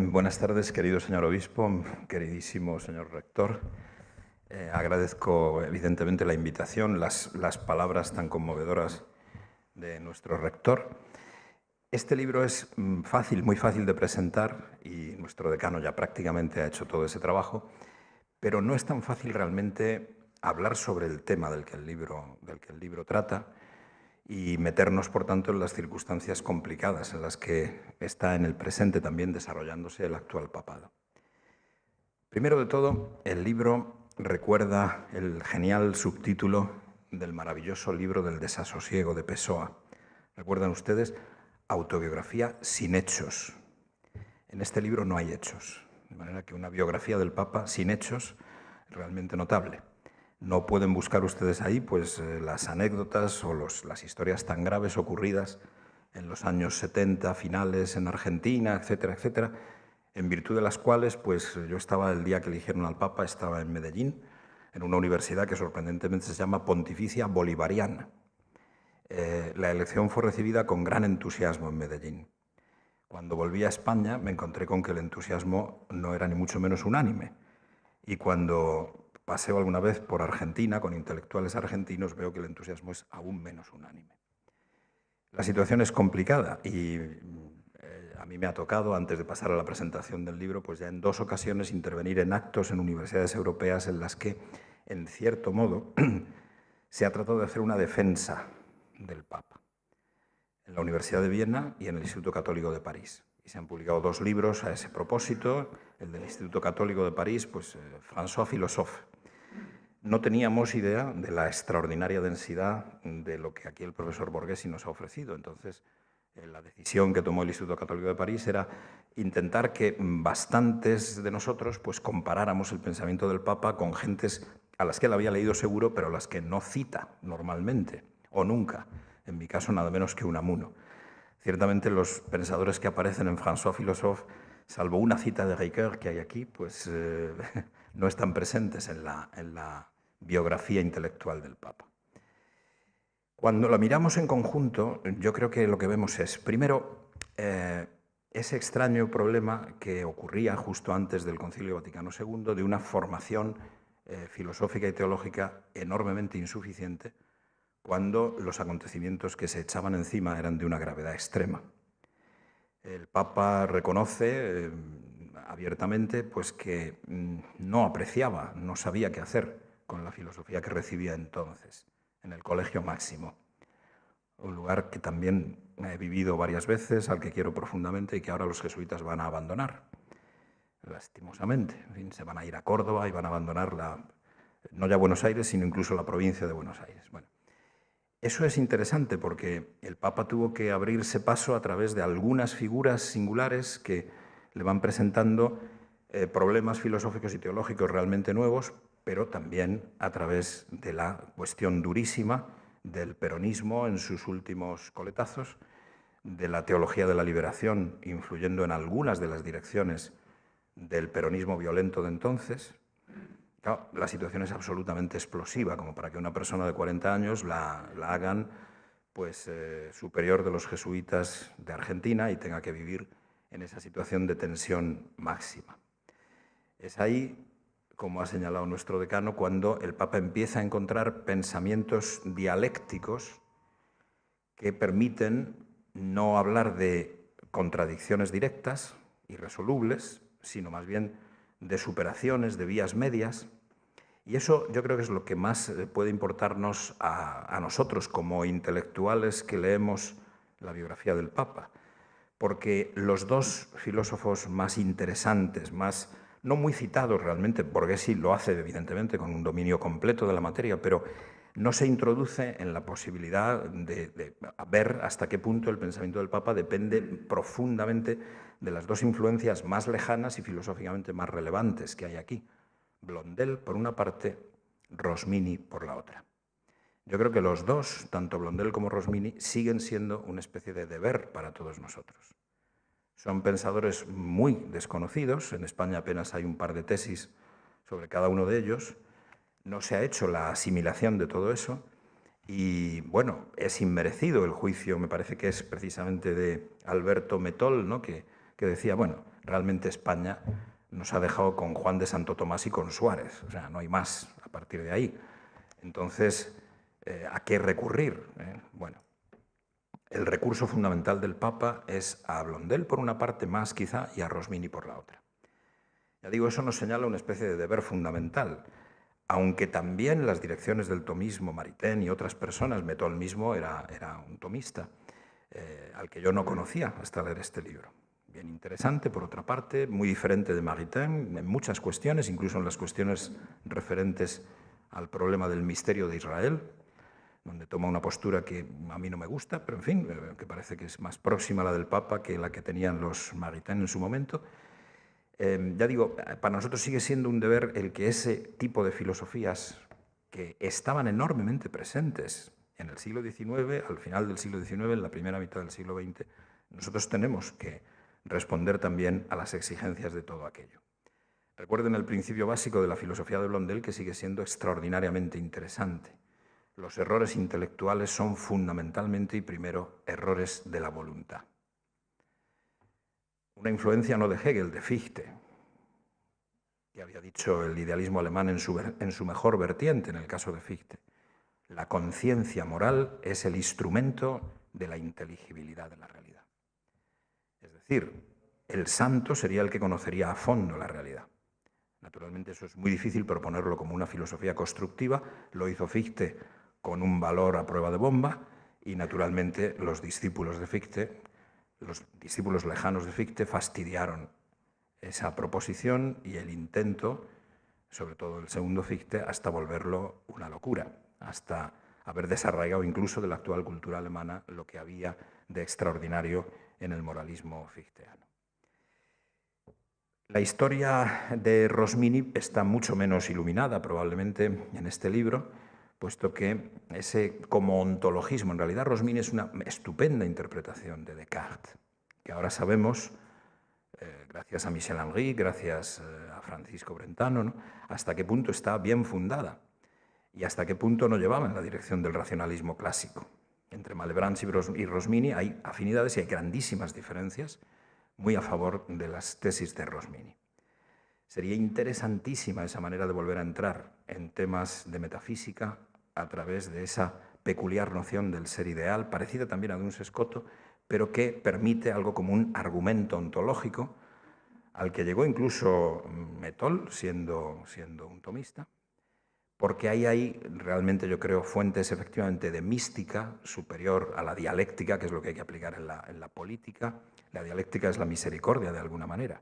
Buenas tardes, querido señor obispo, queridísimo señor rector. Agradezco evidentemente la invitación, las palabras tan conmovedoras de nuestro rector. Este libro es muy fácil de presentar y nuestro decano ya prácticamente ha hecho todo ese trabajo, pero no es tan fácil realmente hablar sobre el tema del que el libro trata y meternos, por tanto, en las circunstancias complicadas en las que está en el presente también desarrollándose el actual papado. Primero de todo, el libro recuerda el genial subtítulo del maravilloso libro del desasosiego de Pessoa. ¿Recuerdan ustedes? Autobiografía sin hechos. En este libro no hay hechos, de manera que una biografía del Papa sin hechos es realmente notable. No pueden buscar ustedes ahí pues, las anécdotas o las historias tan graves ocurridas en los años 70, finales en Argentina, etcétera, etcétera, en virtud de las cuales pues, yo estaba el día que eligieron al Papa, estaba en Medellín, en una universidad que sorprendentemente se llama Pontificia Bolivariana. La elección fue recibida con gran entusiasmo en Medellín. Cuando volví a España me encontré con que el entusiasmo no era ni mucho menos unánime. Y cuando paseo alguna vez por Argentina con intelectuales argentinos veo que el entusiasmo es aún menos unánime. La situación es complicada y a mí me ha tocado, antes de pasar a la presentación del libro, pues ya en 2 ocasiones intervenir en actos en universidades europeas en las que, en cierto modo, se ha tratado de hacer una defensa del Papa. En la Universidad de Viena y en el Instituto Católico de París. Y se han publicado 2 libros a ese propósito. El del Instituto Católico de París, pues François Philosophe. No teníamos idea de la extraordinaria densidad de lo que aquí el profesor Borghesi nos ha ofrecido. Entonces, la decisión que tomó el Instituto Católico de París era intentar que bastantes de nosotros pues, comparáramos el pensamiento del Papa con gentes a las que él había leído seguro, pero a las que no cita normalmente o nunca. En mi caso, nada menos que Unamuno. Ciertamente los pensadores que aparecen en François Philosophe, salvo una cita de Ricoeur que hay aquí, pues no están presentes en la biografía intelectual del Papa. Cuando la miramos en conjunto, yo creo que lo que vemos es, primero, ese extraño problema que ocurría justo antes del Concilio Vaticano II de una formación filosófica y teológica enormemente insuficiente cuando los acontecimientos que se echaban encima eran de una gravedad extrema. El Papa reconoce abiertamente pues, que no apreciaba, no sabía qué hacer con la filosofía que recibía entonces en el Colegio Máximo, un lugar que también he vivido varias veces, al que quiero profundamente y que ahora los jesuitas van a abandonar, lastimosamente. En fin, se van a ir a Córdoba y van a abandonar no ya Buenos Aires, sino incluso la provincia de Buenos Aires. Bueno, eso es interesante porque el Papa tuvo que abrirse paso a través de algunas figuras singulares que le van presentando problemas filosóficos y teológicos realmente nuevos, pero también a través de la cuestión durísima del peronismo en sus últimos coletazos, de la teología de la liberación influyendo en algunas de las direcciones del peronismo violento de entonces. Claro, la situación es absolutamente explosiva, como para que una persona de 40 años la hagan pues, superior de los jesuitas de Argentina y tenga que vivir en esa situación de tensión máxima. Es ahí, como ha señalado nuestro decano, cuando el Papa empieza a encontrar pensamientos dialécticos que permiten no hablar de contradicciones directas, irresolubles, sino más bien de superaciones, de vías medias. Y eso yo creo que es lo que más puede importarnos a nosotros como intelectuales que leemos la biografía del Papa. Porque los 2 filósofos más interesantes, más no muy citados realmente, Borghesi lo hace evidentemente con un dominio completo de la materia, pero no se introduce en la posibilidad de ver hasta qué punto el pensamiento del Papa depende profundamente de las 2 influencias más lejanas y filosóficamente más relevantes que hay aquí. Blondel por una parte, Rosmini por la otra. Yo creo que los 2, tanto Blondel como Rosmini, siguen siendo una especie de deber para todos nosotros. Son pensadores muy desconocidos, en España apenas hay un par de tesis sobre cada uno de ellos, no se ha hecho la asimilación de todo eso y, bueno, es inmerecido el juicio, me parece que es precisamente de Alberto Metol, ¿no? que que decía, bueno, realmente España nos ha dejado con Juan de Santo Tomás y con Suárez, o sea, no hay más a partir de ahí. Entonces, ¿a qué recurrir? Bueno, el recurso fundamental del Papa es a Blondel por una parte más quizá y a Rosmini por la otra. Ya digo, eso nos señala una especie de deber fundamental, aunque también las direcciones del tomismo, Maritain y otras personas, Metol mismo era un tomista, al que yo no conocía hasta leer este libro. Bien interesante, por otra parte, muy diferente de Maritain en muchas cuestiones, incluso en las cuestiones referentes al problema del misterio de Israel, donde toma una postura que a mí no me gusta, pero en fin, que parece que es más próxima a la del Papa que la que tenían los Maritain en su momento. Ya digo, para nosotros sigue siendo un deber el que ese tipo de filosofías que estaban enormemente presentes en el siglo XIX, al final del siglo XIX, en la primera mitad del siglo XX, nosotros tenemos que responder también a las exigencias de todo aquello. Recuerden el principio básico de la filosofía de Blondel, que sigue siendo extraordinariamente interesante. Los errores intelectuales son fundamentalmente y primero errores de la voluntad. Una influencia no de Hegel, de Fichte, que había dicho el idealismo alemán en su mejor vertiente, en el caso de Fichte. La conciencia moral es el instrumento de la inteligibilidad de la realidad. Es decir, el santo sería el que conocería a fondo la realidad. Naturalmente eso es muy difícil proponerlo como una filosofía constructiva, lo hizo Fichte con un valor a prueba de bomba y naturalmente los discípulos de Fichte, los discípulos lejanos de Fichte fastidiaron esa proposición y el intento, sobre todo el segundo Fichte, hasta volverlo una locura, hasta haber desarraigado incluso de la actual cultura alemana lo que había de extraordinario en el moralismo fichteano. La historia de Rosmini está mucho menos iluminada probablemente en este libro, puesto que ese como ontologismo, en realidad Rosmini es una estupenda interpretación de Descartes, que ahora sabemos, gracias a Michel Henry, gracias a Francisco Brentano, ¿no?, hasta qué punto está bien fundada y hasta qué punto no llevaba en la dirección del racionalismo clásico. Entre Malebranche y Rosmini hay afinidades y hay grandísimas diferencias, muy a favor de las tesis de Rosmini. Sería interesantísima esa manera de volver a entrar en temas de metafísica a través de esa peculiar noción del ser ideal, parecida también a Duns Scoto, pero que permite algo como un argumento ontológico, al que llegó incluso Metol, siendo un tomista, porque hay realmente, yo creo, fuentes efectivamente de mística superior a la dialéctica, que es lo que hay que aplicar en la política. La dialéctica es la misericordia, de alguna manera.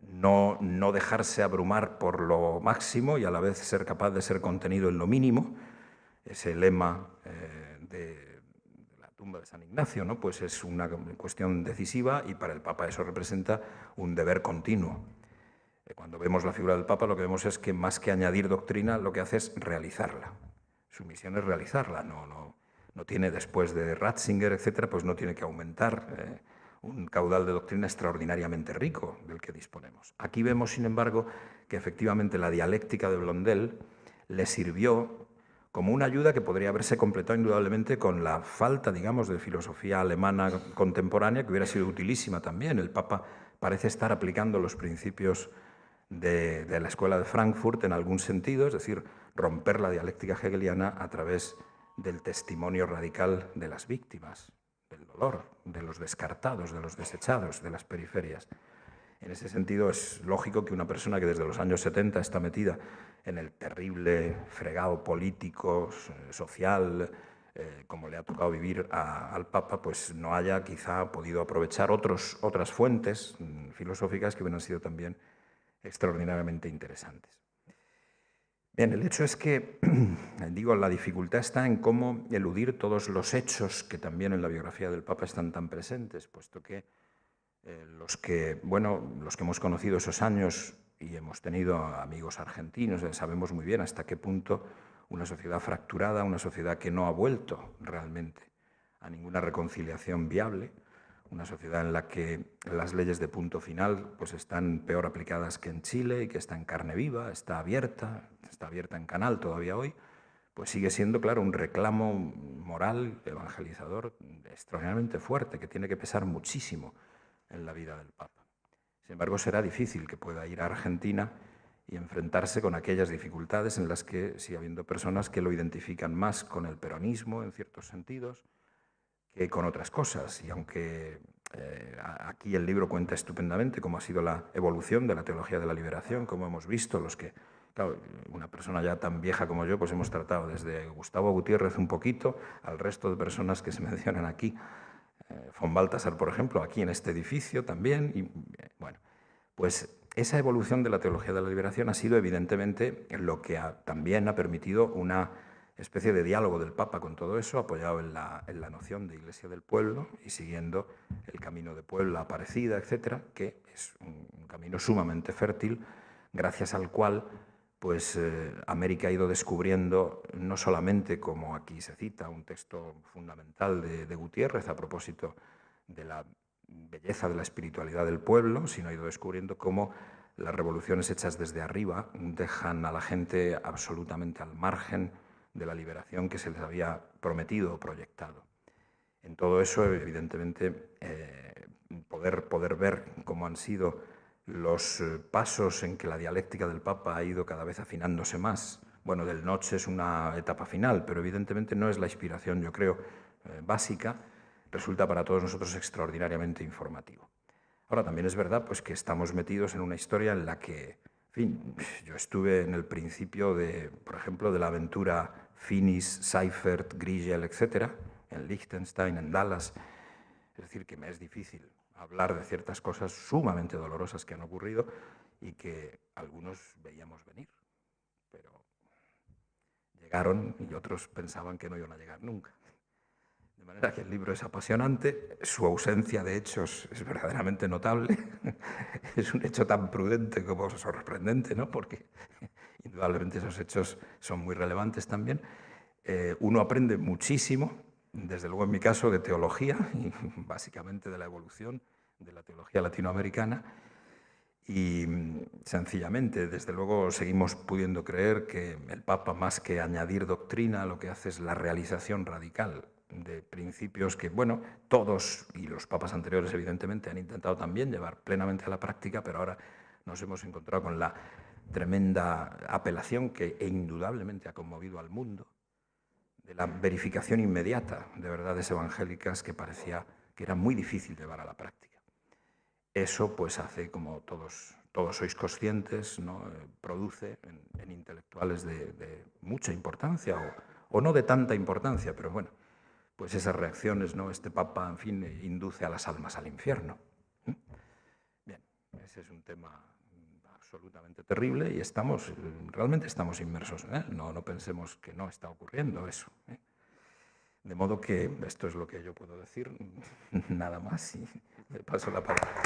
No dejarse abrumar por lo máximo y a la vez ser capaz de ser contenido en lo mínimo. Ese lema de la tumba de San Ignacio, ¿no?, pues es una cuestión decisiva y para el Papa eso representa un deber continuo. Cuando vemos la figura del Papa, lo que vemos es que más que añadir doctrina, lo que hace es realizarla. Su misión es realizarla. No tiene, después de Ratzinger, etcétera, pues no tiene que aumentar un caudal de doctrina extraordinariamente rico del que disponemos. Aquí vemos, sin embargo, que efectivamente la dialéctica de Blondel le sirvió como una ayuda que podría haberse completado indudablemente con la falta, digamos, de filosofía alemana contemporánea, que hubiera sido utilísima también. El Papa parece estar aplicando los principios de la Escuela de Frankfurt en algún sentido, es decir, romper la dialéctica hegeliana a través del testimonio radical de las víctimas, del dolor, de los descartados, de los desechados, de las periferias. En ese sentido es lógico que una persona que desde los años 70 está metida en el terrible fregado político, social, como le ha tocado vivir al Papa, pues no haya quizá podido aprovechar otras fuentes filosóficas que hubieran sido también extraordinariamente interesantes. Bien, el hecho es que, digo, la dificultad está en cómo eludir todos los hechos que también en la biografía del Papa están tan presentes, puesto que los que hemos conocido esos años y hemos tenido amigos argentinos, sabemos muy bien hasta qué punto una sociedad fracturada, una sociedad que no ha vuelto realmente a ninguna reconciliación viable, una sociedad en la que las leyes de punto final pues están peor aplicadas que en Chile y que está en carne viva, está abierta en canal todavía hoy, pues sigue siendo, claro, un reclamo moral, evangelizador, extraordinariamente fuerte, que tiene que pesar muchísimo en la vida del Papa. Sin embargo, será difícil que pueda ir a Argentina y enfrentarse con aquellas dificultades en las que sigue habiendo personas que lo identifican más con el peronismo, en ciertos sentidos, que con otras cosas. Y aunque aquí el libro cuenta estupendamente cómo ha sido la evolución de la teología de la liberación, como hemos visto, los que, claro, una persona ya tan vieja como yo, pues hemos tratado desde Gustavo Gutiérrez un poquito, al resto de personas que se mencionan aquí, von Balthasar, por ejemplo, aquí en este edificio también, y bueno, pues esa evolución de la teología de la liberación ha sido evidentemente lo que también ha permitido una especie de diálogo del Papa con todo eso, apoyado en la noción de Iglesia del Pueblo y siguiendo el camino de Puebla Aparecida, etcétera, que es un camino sumamente fértil, gracias al cual pues América ha ido descubriendo, no solamente, como aquí se cita, un texto fundamental de Gutiérrez a propósito de la belleza de la espiritualidad del pueblo, sino ha ido descubriendo cómo las revoluciones hechas desde arriba dejan a la gente absolutamente al margen de la liberación que se les había prometido o proyectado. En todo eso, evidentemente, poder ver cómo han sido los pasos en que la dialéctica del Papa ha ido cada vez afinándose más. Bueno, del Noche es una etapa final, pero evidentemente no es la inspiración, yo creo, básica. Resulta para todos nosotros extraordinariamente informativo. Ahora, también es verdad pues, que estamos metidos en una historia en la que, en fin, yo estuve en el principio, por ejemplo, de la aventura Finis, Seifert, Grigel, etcétera, en Liechtenstein, en Dallas. Es decir, que me es difícil hablar de ciertas cosas sumamente dolorosas que han ocurrido y que algunos veíamos venir, pero llegaron y otros pensaban que no iban a llegar nunca. De manera que el libro es apasionante, su ausencia de hechos es verdaderamente notable, es un hecho tan prudente como sorprendente, ¿no? Porque indudablemente esos hechos son muy relevantes también. Uno aprende muchísimo, desde luego en mi caso, de teología, y básicamente de la evolución de la teología latinoamericana, y sencillamente, desde luego, seguimos pudiendo creer que el Papa, más que añadir doctrina, lo que hace es la realización radical de principios que, bueno, todos, y los papas anteriores evidentemente, han intentado también llevar plenamente a la práctica, pero ahora nos hemos encontrado con la tremenda apelación que indudablemente ha conmovido al mundo, de la verificación inmediata de verdades evangélicas que parecía que era muy difícil llevar a la práctica. Eso pues hace, como todos sois conscientes, ¿no? Produce en intelectuales de mucha importancia o no de tanta importancia, pero bueno, pues esas reacciones, ¿no? Este Papa, en fin, induce a las almas al infierno. Bien, ese es un tema absolutamente terrible y realmente estamos inmersos en él. No pensemos que no está ocurriendo eso. De modo que esto es lo que yo puedo decir, nada más, y le paso la palabra.